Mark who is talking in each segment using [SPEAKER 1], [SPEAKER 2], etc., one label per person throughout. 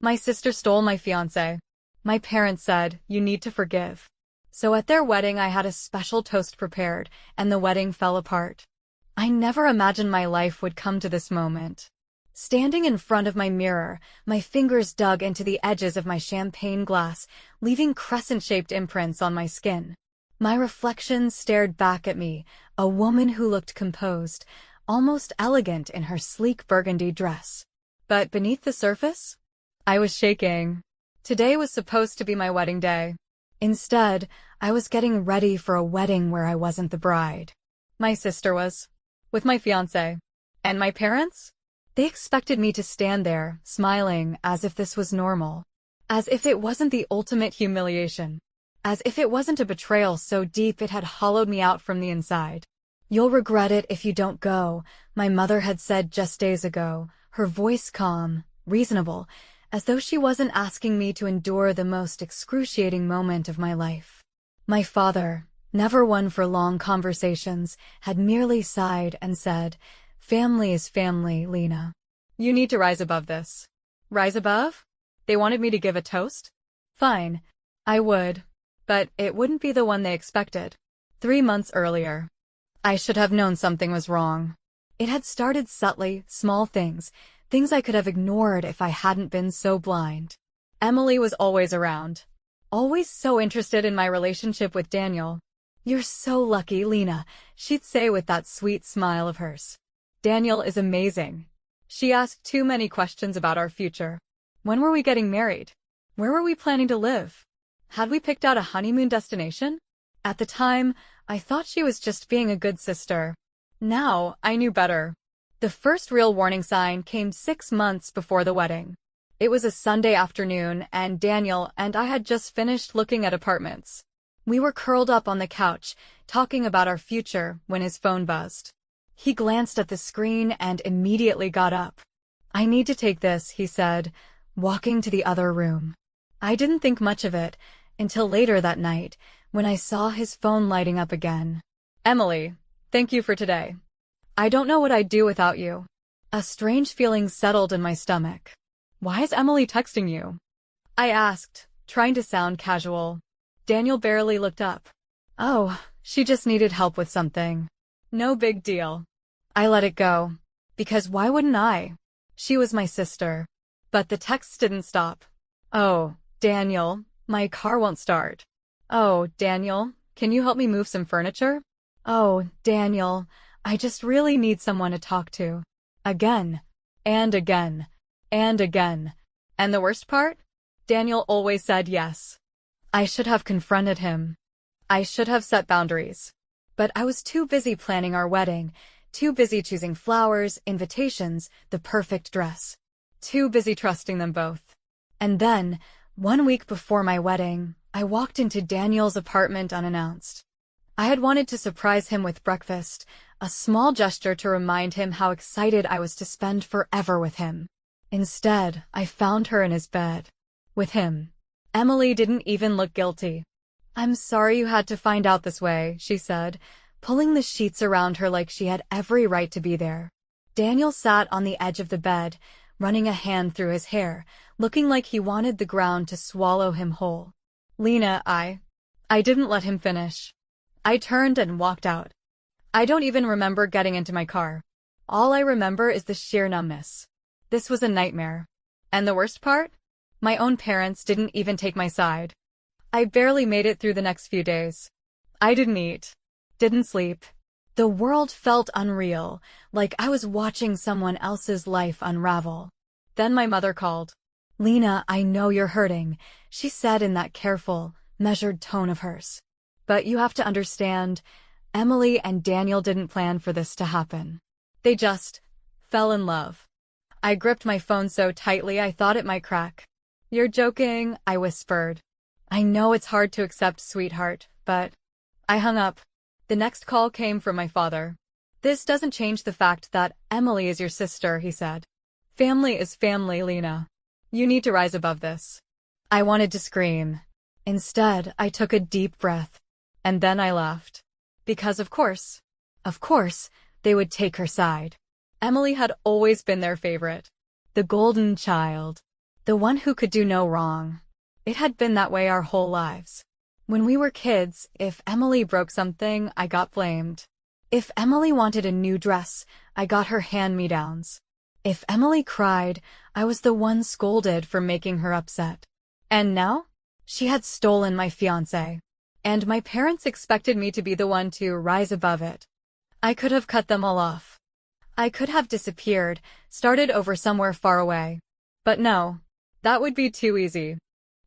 [SPEAKER 1] My sister stole my fiancé. My parents said, you need to forgive. So at their wedding I had a special toast prepared, and the wedding fell apart. I never imagined my life would come to this moment. Standing in front of my mirror, my fingers dug into the edges of my champagne glass, leaving crescent-shaped imprints on my skin. My reflection stared back at me, a woman who looked composed, almost elegant in her sleek burgundy dress. But beneath the surface, I was shaking. Today was supposed to be my wedding day. Instead, I was getting ready for a wedding where I wasn't the bride. My sister was, with my fiancé. And my parents? They expected me to stand there, smiling, as if this was normal. As if it wasn't the ultimate humiliation. As if it wasn't a betrayal so deep it had hollowed me out from the inside. You'll regret it if you don't go, my mother had said just days ago, her voice calm, reasonable, as though she wasn't asking me to endure the most excruciating moment of my life. My father, never one for long conversations, had merely sighed and said, "Family is family, Lena. You need to rise above this." Rise above? They wanted me to give a toast? Fine, I would. But it wouldn't be the one they expected. 3 months earlier. I should have known something was wrong. It had started subtly, small things I could have ignored if I hadn't been so blind. Emily was always around. Always so interested in my relationship with Daniel. "You're so lucky, Lena," she'd say with that sweet smile of hers. "Daniel is amazing." She asked too many questions about our future. When were we getting married? Where were we planning to live? Had we picked out a honeymoon destination? At the time, I thought she was just being a good sister. Now, I knew better. The first real warning sign came 6 months before the wedding. It was a Sunday afternoon, and Daniel and I had just finished looking at apartments. We were curled up on the couch, talking about our future, when his phone buzzed. He glanced at the screen and immediately got up. "I need to take this," he said, walking to the other room. I didn't think much of it, until later that night, when I saw his phone lighting up again. "Emily, thank you for today. I don't know what I'd do without you." A strange feeling settled in my stomach. "Why is Emily texting you?" I asked, trying to sound casual. Daniel barely looked up. "Oh, she just needed help with something. No big deal." I let it go. Because why wouldn't I? She was my sister. But the texts didn't stop. "Oh, Daniel, my car won't start." "Oh, Daniel, can you help me move some furniture?" "Oh, Daniel, I just really need someone to talk to." Again, and again, and again. And the worst part? Daniel always said yes. I should have confronted him. I should have set boundaries. But I was too busy planning our wedding, too busy choosing flowers, invitations, the perfect dress. Too busy trusting them both. And then, 1 week before my wedding, I walked into Daniel's apartment unannounced. I had wanted to surprise him with breakfast, a small gesture to remind him how excited I was to spend forever with him. Instead, I found her in his bed. With him. Emily didn't even look guilty. "I'm sorry you had to find out this way," she said, pulling the sheets around her like she had every right to be there. Daniel sat on the edge of the bed, running a hand through his hair, looking like he wanted the ground to swallow him whole. "Lena, I didn't let him finish." I turned and walked out. I don't even remember getting into my car. All I remember is the sheer numbness. This was a nightmare. And the worst part? My own parents didn't even take my side. I barely made it through the next few days. I didn't eat. Didn't sleep. The world felt unreal, like I was watching someone else's life unravel. Then my mother called. "Lena, I know you're hurting," she said in that careful, measured tone of hers. "But you have to understand, Emily and Daniel didn't plan for this to happen. They just fell in love." I gripped my phone so tightly I thought it might crack. "You're joking," I whispered. "I know it's hard to accept, sweetheart, but..." I hung up. The next call came from my father. "This doesn't change the fact that Emily is your sister," he said. "Family is family, Lena. You need to rise above this." I wanted to scream. Instead, I took a deep breath. And then I laughed. Because of course, they would take her side. Emily had always been their favorite. The golden child. The one who could do no wrong. It had been that way our whole lives. When we were kids, if Emily broke something, I got blamed. If Emily wanted a new dress, I got her hand-me-downs. If Emily cried, I was the one scolded for making her upset. And now? She had stolen my fiancé. And my parents expected me to be the one to rise above it. I could have cut them all off. I could have disappeared, started over somewhere far away. But no, that would be too easy.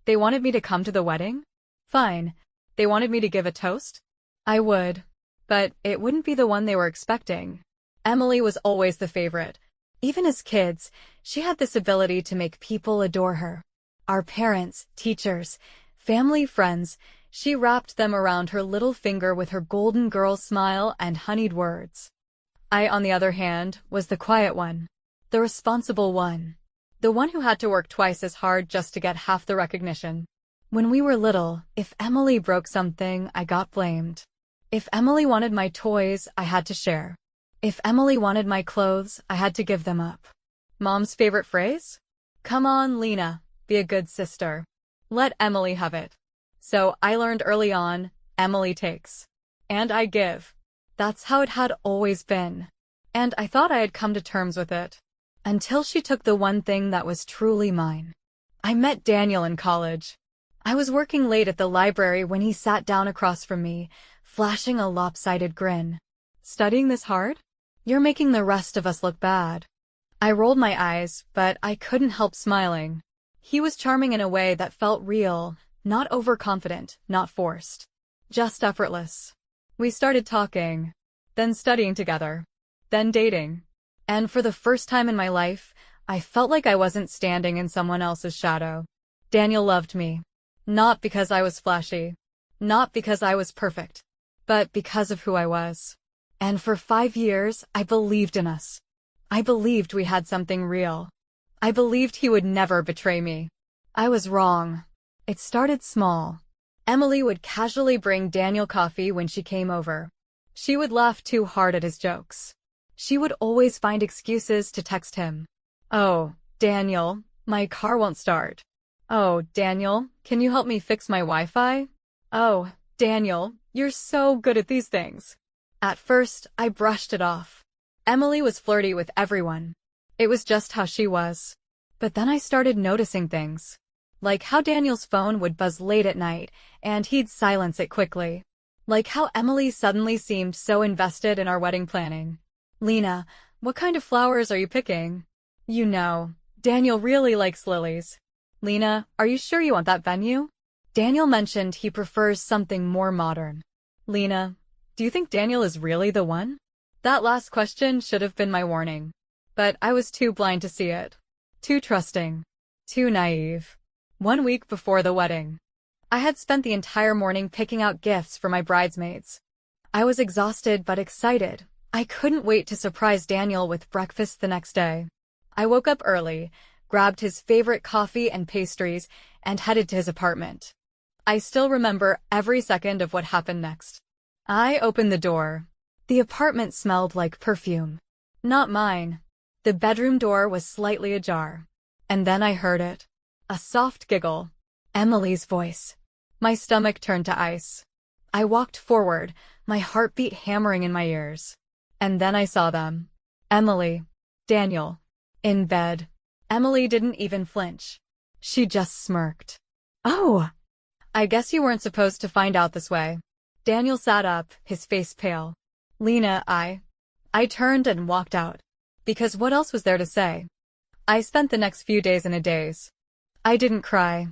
[SPEAKER 1] They wanted me to come to the wedding? Fine. They wanted me to give a toast? I would. But it wouldn't be the one they were expecting. Emily was always the favorite. Even as kids, she had this ability to make people adore her. Our parents, teachers, family, friends, she wrapped them around her little finger with her golden girl smile and honeyed words. I, on the other hand, was the quiet one. The responsible one. The one who had to work twice as hard just to get half the recognition. When we were little, if Emily broke something, I got blamed. If Emily wanted my toys, I had to share. If Emily wanted my clothes, I had to give them up. Mom's favorite phrase? Come on, Lena, be a good sister. Let Emily have it. So I learned early on, Emily takes. And I give. That's how it had always been. And I thought I had come to terms with it. Until she took the one thing that was truly mine. I met Daniel in college. I was working late at the library when he sat down across from me, flashing a lopsided grin. Studying this hard? You're making the rest of us look bad. I rolled my eyes, but I couldn't help smiling. He was charming in a way that felt real, not overconfident, not forced. Just effortless. We started talking, then studying together, then dating. And for the first time in my life, I felt like I wasn't standing in someone else's shadow. Daniel loved me. Not because I was flashy. Not because I was perfect. But because of who I was. And for 5 years, I believed in us. I believed we had something real. I believed he would never betray me. I was wrong. It started small. Emily would casually bring Daniel coffee when she came over. She would laugh too hard at his jokes. She would always find excuses to text him. Oh, Daniel, my car won't start. Oh, Daniel, can you help me fix my Wi-Fi? Oh, Daniel, you're so good at these things. At first, I brushed it off. Emily was flirty with everyone. It was just how she was. But then I started noticing things. Like how Daniel's phone would buzz late at night, and he'd silence it quickly. Like how Emily suddenly seemed so invested in our wedding planning. Lena, what kind of flowers are you picking? You know, Daniel really likes lilies. Lena, are you sure you want that venue? Daniel mentioned he prefers something more modern. Lena, do you think Daniel is really the one? That last question should have been my warning. But I was too blind to see it. Too trusting. Too naive. 1 week before the wedding. I had spent the entire morning picking out gifts for my bridesmaids. I was exhausted but excited. I couldn't wait to surprise Daniel with breakfast the next day. I woke up early, grabbed his favorite coffee and pastries, and headed to his apartment. I still remember every second of what happened next. I opened the door. The apartment smelled like perfume. Not mine. The bedroom door was slightly ajar. And then I heard it. A soft giggle. Emily's voice. My stomach turned to ice. I walked forward, my heartbeat hammering in my ears. And then I saw them. Emily. Daniel. In bed. Emily didn't even flinch. She just smirked. Oh! I guess you weren't supposed to find out this way. Daniel sat up, his face pale. Lena, I turned and walked out. Because what else was there to say? I spent the next few days in a daze. I didn't cry.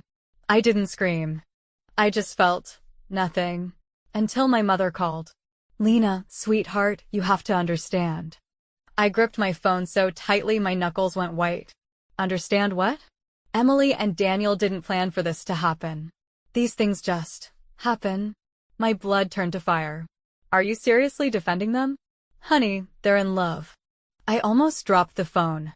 [SPEAKER 1] I didn't scream. I just felt nothing. Until my mother called. Lena, sweetheart, you have to understand. I gripped my phone so tightly my knuckles went white. Understand what? Emily and Daniel didn't plan for this to happen. These things just happen. My blood turned to fire. Are you seriously defending them? Honey, they're in love. I almost dropped the phone.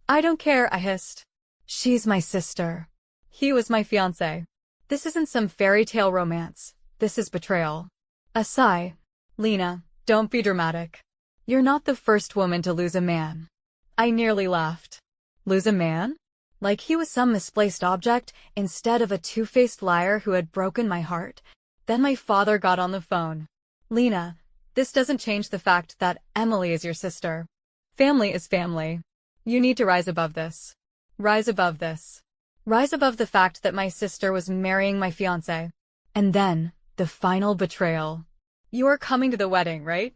[SPEAKER 1] I don't care, I hissed. She's my sister. He was my fiancé. This isn't some fairy tale romance. This is betrayal. A sigh. Lena, don't be dramatic. You're not the first woman to lose a man. I nearly laughed. Lose a man? like he was some misplaced object instead of a two-faced liar who had broken my heart. Then my father got on the phone. Lena, this doesn't change the fact that Emily is your sister. Family is family. You need to rise above this. Rise above this. Rise above the fact that my sister was marrying my fiancé. And then, the final betrayal. You are coming to the wedding, right?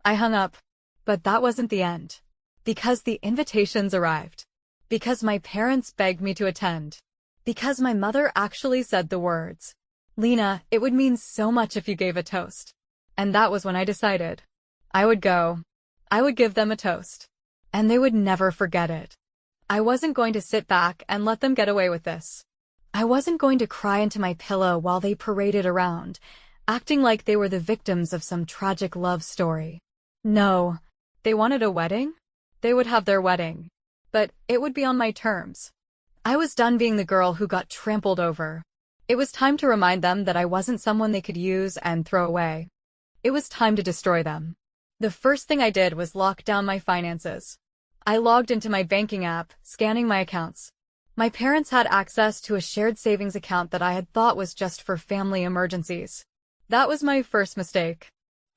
[SPEAKER 1] I hung up. But that wasn't the end. Because the invitations arrived. Because my parents begged me to attend. Because my mother actually said the words. Lena, it would mean so much if you gave a toast. And that was when I decided. I would go. I would give them a toast. And they would never forget it. I wasn't going to sit back and let them get away with this. I wasn't going to cry into my pillow while they paraded around, acting like they were the victims of some tragic love story. No. They wanted a wedding? They would have their wedding. But it would be on my terms. I was done being the girl who got trampled over. It was time to remind them that I wasn't someone they could use and throw away. It was time to destroy them. The first thing I did was lock down my finances. I logged into my banking app, scanning my accounts. My parents had access to a shared savings account that I had thought was just for family emergencies. That was my first mistake.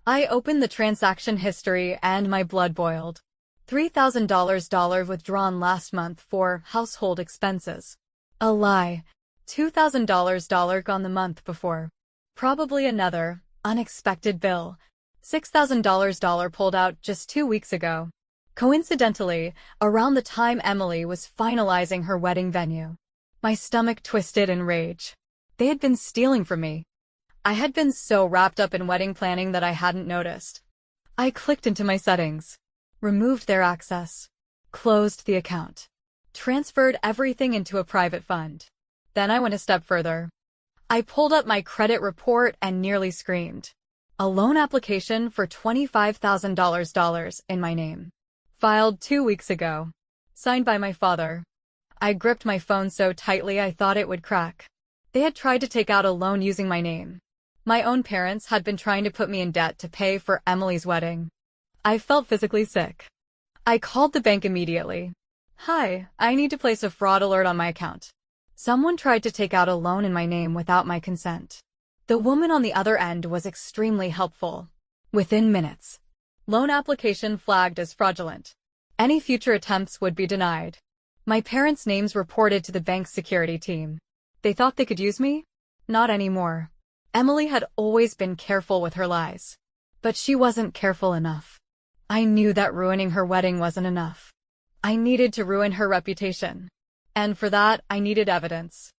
[SPEAKER 1] I opened the transaction history and my blood boiled. $3,000 withdrawn last month for household expenses. A lie. $2,000 gone the month before. Probably another unexpected bill. $6,000 pulled out just 2 weeks ago. Coincidentally, around the time Emily was finalizing her wedding venue. My stomach twisted in rage. They had been stealing from me. I had been so wrapped up in wedding planning that I hadn't noticed. I clicked into my settings, removed their access, closed the account, transferred everything into a private fund. Then I went a step further. I pulled up my credit report and nearly screamed. A loan application for $25,000 in my name. Filed 2 weeks ago. Signed by my father. I gripped my phone so tightly I thought it would crack. They had tried to take out a loan using my name. My own parents had been trying to put me in debt to pay for Emily's wedding. I felt physically sick. I called the bank immediately. Hi, I need to place a fraud alert on my account. Someone tried to take out a loan in my name without my consent. The woman on the other end was extremely helpful. Within minutes. Loan application flagged as fraudulent. Any future attempts would be denied. My parents' names reported to the bank's security team. They thought they could use me? Not anymore. Emily had always been careful with her lies. But she wasn't careful enough. I knew that ruining her wedding wasn't enough. I needed to ruin her reputation. And for that, I needed evidence.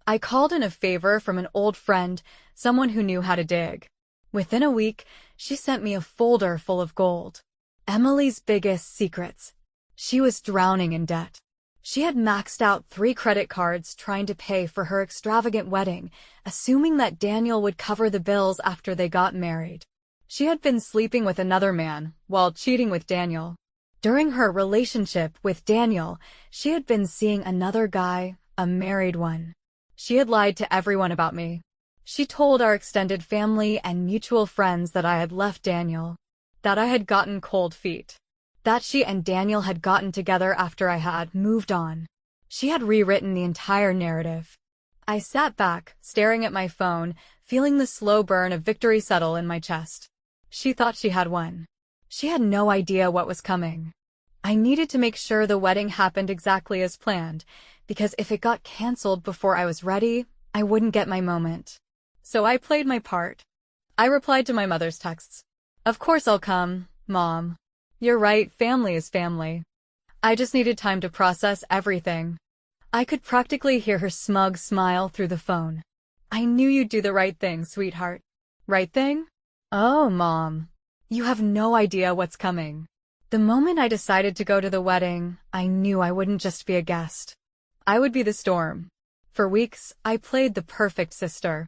[SPEAKER 1] I called in a favor from an old friend, someone who knew how to dig. Within a week, she sent me a folder full of gold. Emily's biggest secrets. She was drowning in debt. She had maxed out 3 credit cards trying to pay for her extravagant wedding, assuming that Daniel would cover the bills after they got married. She had been sleeping with another man while cheating with Daniel. During her relationship with Daniel, she had been seeing another guy, a married one. She had lied to everyone about me. She told our extended family and mutual friends that I had left Daniel, that I had gotten cold feet, that she and Daniel had gotten together after I had moved on. She had rewritten the entire narrative. I sat back, staring at my phone, feeling the slow burn of victory settle in my chest. She thought she had won. She had no idea what was coming. I needed to make sure the wedding happened exactly as planned, because if it got canceled before I was ready, I wouldn't get my moment. So I played my part. I replied to my mother's texts. Of course I'll come, Mom. You're right, family is family. I just needed time to process everything. I could practically hear her smug smile through the phone. I knew you'd do the right thing, sweetheart. Right thing? Oh, Mom. You have no idea what's coming. The moment I decided to go to the wedding, I knew I wouldn't just be a guest. I would be the storm. For weeks, I played the perfect sister.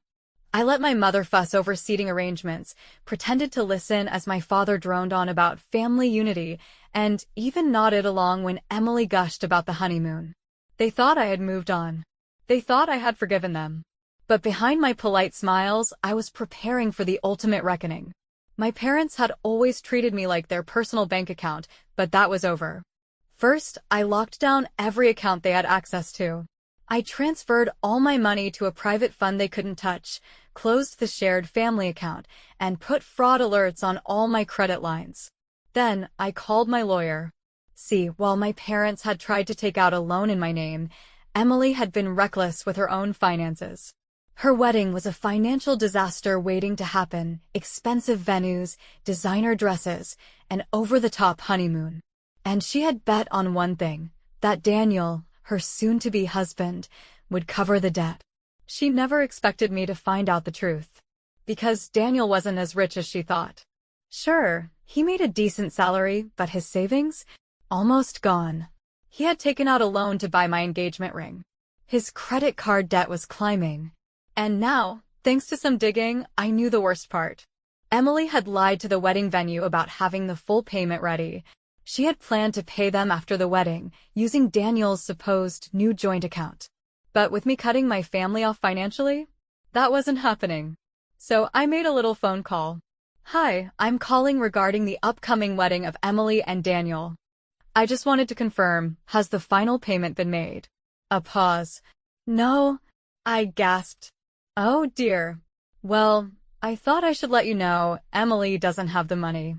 [SPEAKER 1] I let my mother fuss over seating arrangements, pretended to listen as my father droned on about family unity, and even nodded along when Emily gushed about the honeymoon. They thought I had moved on. They thought I had forgiven them. But behind my polite smiles, I was preparing for the ultimate reckoning. My parents had always treated me like their personal bank account, but that was over. First, I locked down every account they had access to. I transferred all my money to a private fund they couldn't touch, closed the shared family account, and put fraud alerts on all my credit lines. Then, I called my lawyer. See, while my parents had tried to take out a loan in my name, Emily had been reckless with her own finances. Her wedding was a financial disaster waiting to happen, expensive venues, designer dresses, an over-the-top honeymoon. And she had bet on one thing, that Daniel, her soon-to-be husband, would cover the debt. She never expected me to find out the truth. Because Daniel wasn't as rich as she thought. Sure, he made a decent salary, but his savings? Almost gone. He had taken out a loan to buy my engagement ring. His credit card debt was climbing. And now, thanks to some digging, I knew the worst part. Emily had lied to the wedding venue about having the full payment ready. She had planned to pay them after the wedding, using Daniel's supposed new joint account. But with me cutting my family off financially, that wasn't happening. So I made a little phone call. Hi, I'm calling regarding the upcoming wedding of Emily and Daniel. I just wanted to confirm, has the final payment been made? A pause. No, I gasped. Oh dear. Well, I thought I should let you know, Emily doesn't have the money.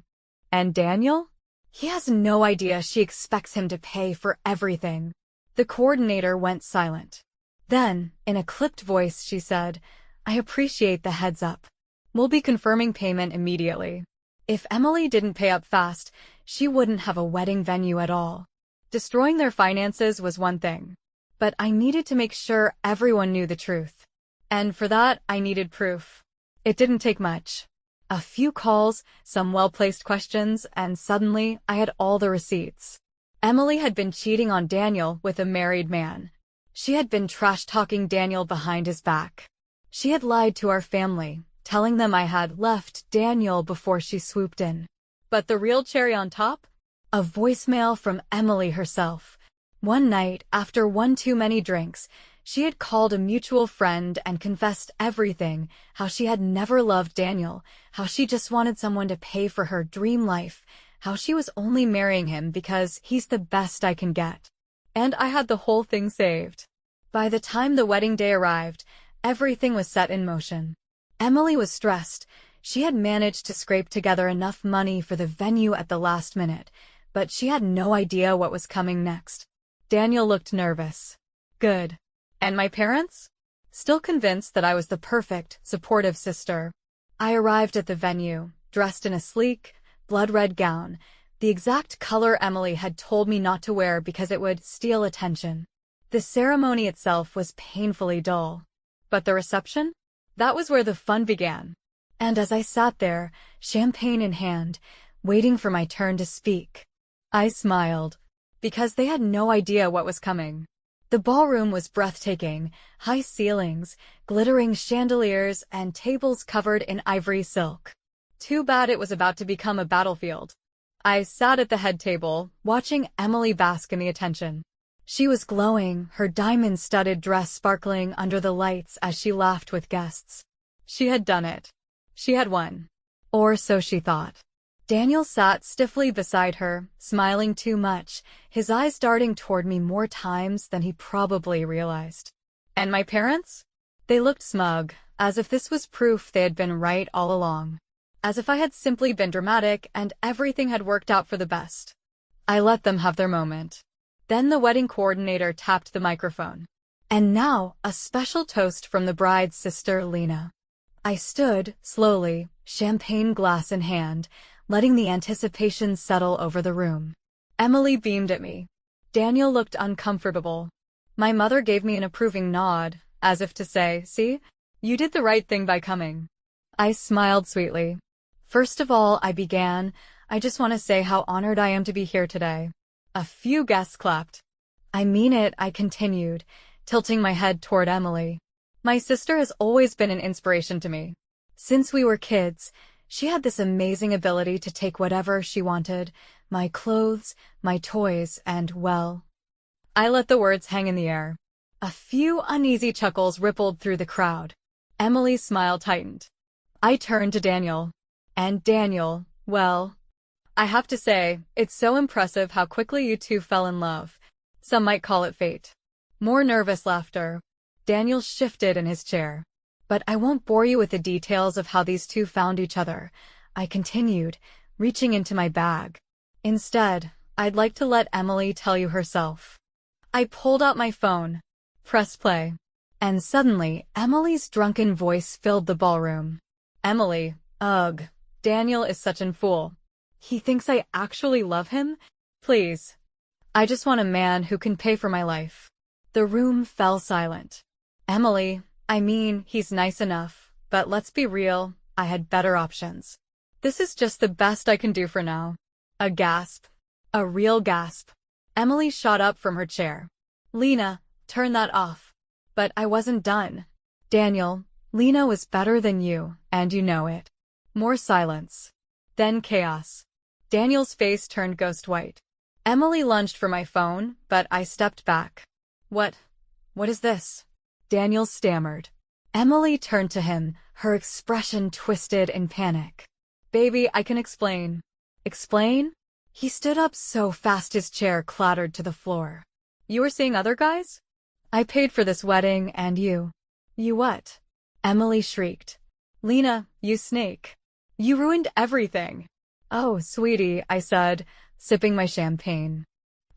[SPEAKER 1] And Daniel? He has no idea she expects him to pay for everything. The coordinator went silent. Then, in a clipped voice, she said, I appreciate the heads up. We'll be confirming payment immediately. If Emily didn't pay up fast, she wouldn't have a wedding venue at all. Destroying their finances was one thing. But I needed to make sure everyone knew the truth. And for that, I needed proof. It didn't take much. A few calls, some well-placed questions, and suddenly I had all the receipts. Emily had been cheating on Daniel with a married man. She had been trash-talking Daniel behind his back. She had lied to our family, telling them I had left Daniel before she swooped in. But the real cherry on top? A voicemail from Emily herself. One night, after one too many drinks, she had called a mutual friend and confessed everything, how she had never loved Daniel, how she just wanted someone to pay for her dream life, how she was only marrying him because he's the best I can get. And I had the whole thing saved. By the time the wedding day arrived, everything was set in motion. Emily was stressed. She had managed to scrape together enough money for the venue at the last minute, but she had no idea what was coming next. Daniel looked nervous. Good. And my parents? Still convinced that I was the perfect, supportive sister. I arrived at the venue, dressed in a sleek, blood-red gown, the exact color Emily had told me not to wear because it would steal attention. The ceremony itself was painfully dull. But the reception? That was where the fun began. And as I sat there, champagne in hand, waiting for my turn to speak, I smiled, because they had no idea what was coming. The ballroom was breathtaking, high ceilings, glittering chandeliers, and tables covered in ivory silk. Too bad it was about to become a battlefield. I sat at the head table, watching Emily bask in the attention. She was glowing, her diamond-studded dress sparkling under the lights as she laughed with guests. She had done it. She had won. Or so she thought. Daniel sat stiffly beside her, smiling too much, his eyes darting toward me more times than he probably realized. And my parents? They looked smug, as if this was proof they had been right all along. As if I had simply been dramatic and everything had worked out for the best. I let them have their moment. Then the wedding coordinator tapped the microphone. And now, a special toast from the bride's sister, Lena. I stood, slowly, champagne glass in hand, letting the anticipation settle over the room. Emily beamed at me. Daniel looked uncomfortable. My mother gave me an approving nod, as if to say, see, you did the right thing by coming. I smiled sweetly. First of all, I began, I just want to say how honored I am to be here today. A few guests clapped. I mean it, I continued, tilting my head toward Emily. My sister has always been an inspiration to me. Since we were kids, she had this amazing ability to take whatever she wanted, my clothes, my toys, and, well, I let the words hang in the air. A few uneasy chuckles rippled through the crowd. Emily's smile tightened. I turned to Daniel. And Daniel, well, I have to say, it's so impressive how quickly you two fell in love. Some might call it fate. More nervous laughter. Daniel shifted in his chair. But I won't bore you with the details of how these two found each other, I continued, reaching into my bag. Instead, I'd like to let Emily tell you herself. I pulled out my phone, pressed play, and suddenly Emily's drunken voice filled the ballroom. Emily, ugh, Daniel is such an fool. He thinks I actually love him? Please. I just want a man who can pay for my life. The room fell silent. Emily, I mean, he's nice enough, but let's be real, I had better options. This is just the best I can do for now. A gasp. A real gasp. Emily shot up from her chair. Lena, turn that off. But I wasn't done. Daniel, Lena was better than you, and you know it. More silence. Then chaos. Daniel's face turned ghost white. Emily lunged for my phone, but I stepped back. What is this? Daniel stammered. Emily turned to him, her expression twisted in panic. Baby, I can explain. Explain? He stood up so fast his chair clattered to the floor. You were seeing other guys? I paid for this wedding and you. You what? Emily shrieked. Lena, you snake. You ruined everything. Oh, sweetie, I said, sipping my champagne.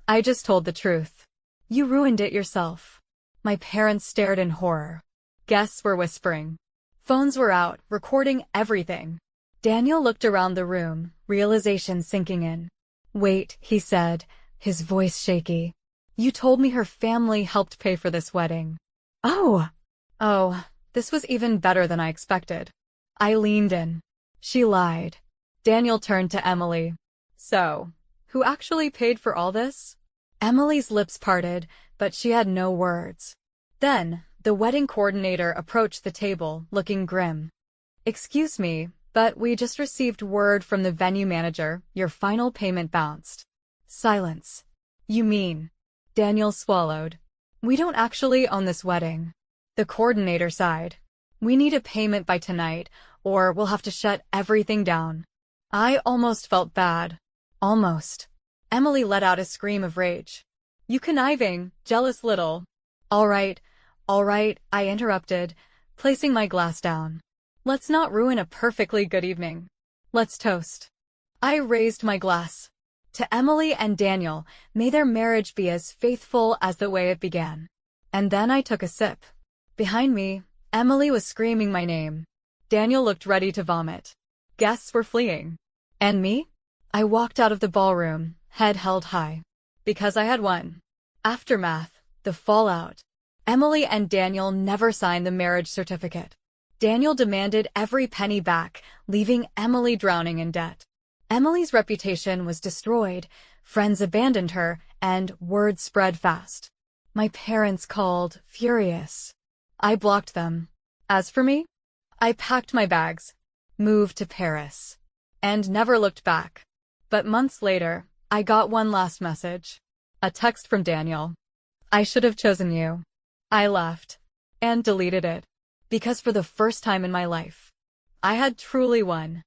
[SPEAKER 1] I just told the truth. You ruined it yourself. My parents stared in horror. Guests were whispering. Phones were out, recording everything. Daniel looked around the room, realization sinking in. Wait, he said, his voice shaky. You told me her family helped pay for this wedding. Oh, this was even better than I expected. I leaned in. She lied. Daniel turned to Emily. So, who actually paid for all this? Emily's lips parted, but she had no words. Then, the wedding coordinator approached the table, looking grim. Excuse me, but we just received word from the venue manager, your final payment bounced. Silence. You mean? Daniel swallowed. We don't actually own this wedding. The coordinator sighed. We need a payment by tonight, or we'll have to shut everything down. I almost felt bad. Almost. Emily let out a scream of rage. You conniving, jealous little. All right, I interrupted, placing my glass down. Let's not ruin a perfectly good evening. Let's toast. I raised my glass. To Emily and Daniel, may their marriage be as faithful as the way it began. And then I took a sip. Behind me, Emily was screaming my name. Daniel looked ready to vomit. Guests were fleeing. And me? I walked out of the ballroom, head held high. Because I had won. Aftermath, the fallout. Emily and Daniel never signed the marriage certificate. Daniel demanded every penny back, leaving Emily drowning in debt. Emily's reputation was destroyed, friends abandoned her, and word spread fast. My parents called, furious. I blocked them. As for me, I packed my bags, moved to Paris, and never looked back. But months later, I got one last message. A text from Daniel. I should have chosen you. I laughed and deleted it. Because for the first time in my life, I had truly won.